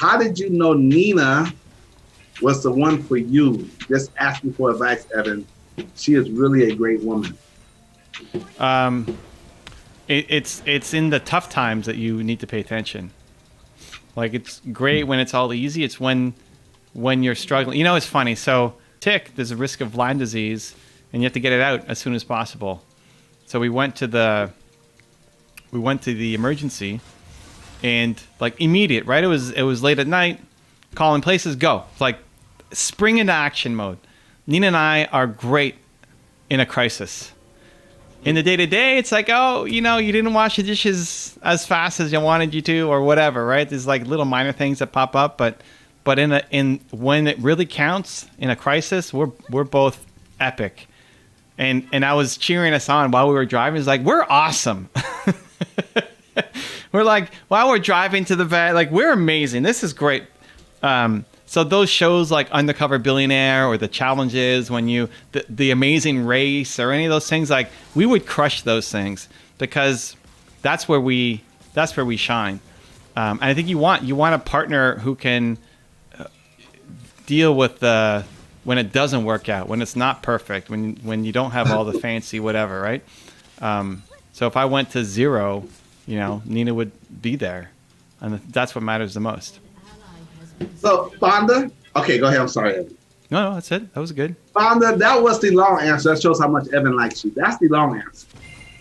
how did you know Nina was the one for you? Just asking for advice, Evan. She is really a great woman. It's in the tough times that you need to pay attention. Like, it's great when it's all easy. It's when you're struggling. You know, it's funny. So there's a risk of Lyme disease, and you have to get it out as soon as possible. So we went to the emergency, and like immediate, right? It was late at night, calling places, go. It's like spring into action mode. Nina and I are great in a crisis. In the day-to-day, it's like, oh, you didn't wash the dishes as fast as you wanted you to, or whatever, right? There's like little minor things that pop up, but in when it really counts in a crisis, we're both epic. And I was cheering us on while we were driving. It's like, we're awesome. We're like, while we're driving to the vet, like, we're amazing. This is great. So those shows like Undercover Billionaire or the challenges, when the Amazing Race or any of those things, like, we would crush those things because that's where we shine. And I think you want a partner who can deal with when it doesn't work out, when it's not perfect, when you don't have all the fancy whatever, right? So if I went to zero, Nina would be there, and that's what matters the most. So, Fonda, okay, go ahead. I'm sorry, Evan. No, that's it. That was good. Fonda, that was the long answer. That shows how much Evan likes you. That's the long answer.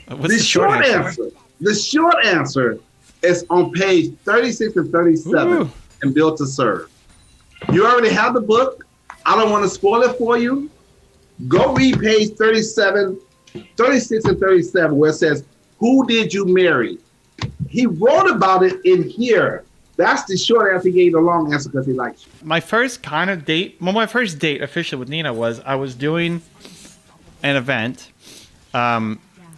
What's the short answer? The short answer is on page 36 and 37 in Built to Serve. You already have the book. I don't want to spoil it for you. Go read page 36 and 37 where it says, who did you marry? He wrote about it in here. That's the short answer. He gave the long answer because he likes you. My first date officially with Nina was I was doing an event. I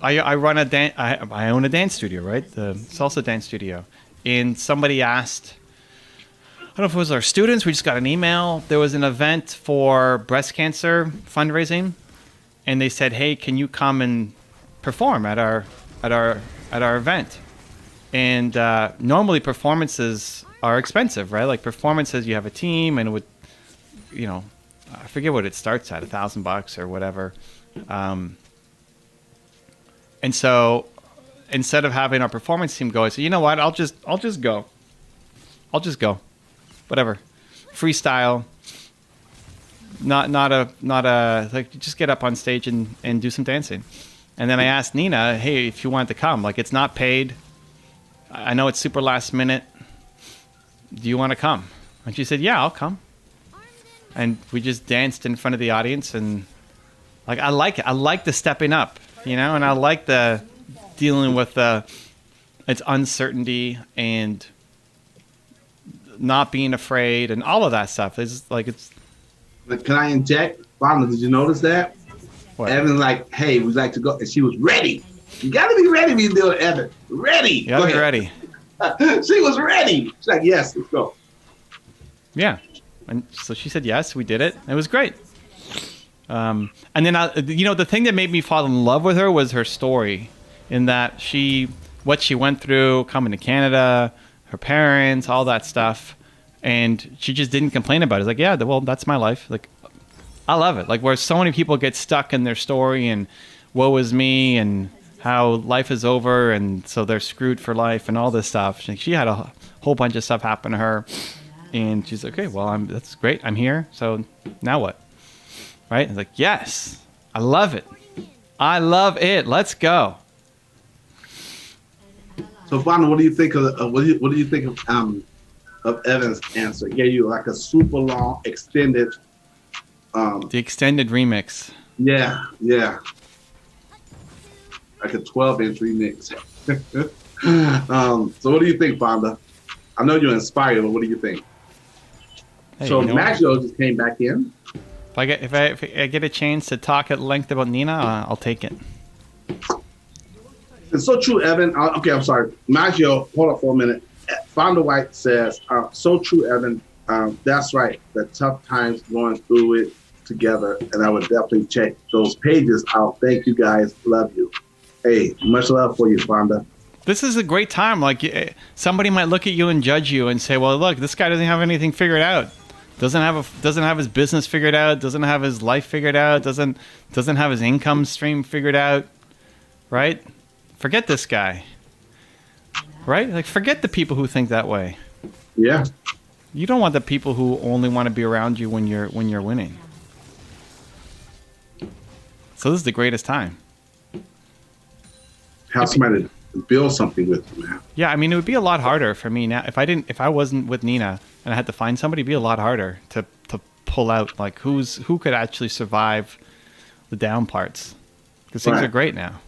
run I own a dance studio, right? The salsa dance studio. And somebody asked, I don't know if it was our students, we just got an email. There was an event for breast cancer fundraising. And they said, hey, can you come and perform at our event? And normally performances are expensive, right? Like performances, you have a team, and it would, I forget what it starts at, $1,000 or whatever. And so instead of having our performance team go, I said, you know what? I'll just go. Whatever. Freestyle. Not a like, just get up on stage and do some dancing. And then I asked Nina, hey, if you wanted to come, like, it's not paid. I know it's super last minute. Do you want to come? And she said, yeah, I'll come. And we just danced in front of the audience, and like, I like it. I like the stepping up, and I like the dealing with its uncertainty and not being afraid and all of that stuff. It's like, Can I inject? Fonda, did you notice that? What? Evan's like, hey, we'd like to go. And she was ready. You got to be ready when you do it, Evan. Ready. You got to be ready. She was ready. She's like, yes, let's go. Yeah. And so she said yes. We did it. It was great. And then, the thing that made me fall in love with her was her story, in that what she went through coming to Canada, her parents, all that stuff. And she just didn't complain about it. It's like, yeah, well, that's my life. Like, I love it. Like, where so many people get stuck in their story and woe is me and how life is over and so they're screwed for life and all this stuff. She had a whole bunch of stuff happen to her, and she's like, okay, well, that's great. I'm here. So now what? Right? It's like, yes, I love it. I love it. Let's go. So, Fonda, what do you think of what do you think of Evan's answer? He gave you like a super long extended. The extended remix. Yeah. Like a 12-inch remix. So what do you think, Fonda? I know you're inspired, but what do you think? Hey, so Maxwell just came back in. If I get a chance to talk at length about Nina, I'll take it. It's so true, Evan. Okay, I'm sorry. Maxwell, hold up for a minute. Fonda White says, so true, Evan. That's right. The tough times going through it together, and I would definitely check those pages out. Thank you, guys. Love you. Hey, much love for you, Fonda. this is a great time. Like somebody might look at you and judge you and say, "Well, look, this guy doesn't have anything figured out. Doesn't have his business figured out. Doesn't have his life figured out. Doesn't have his income stream figured out." Right? Forget this guy. Right? Like forget the people who think that way. Yeah. You don't want the people who only want to be around you when you're winning. So this is the greatest time. Have somebody to build something with you, man. Yeah, I mean, it would be a lot harder for me now if I wasn't with Nina and I had to find somebody. It'd be a lot harder to pull out like who could actually survive the down parts because things are great now.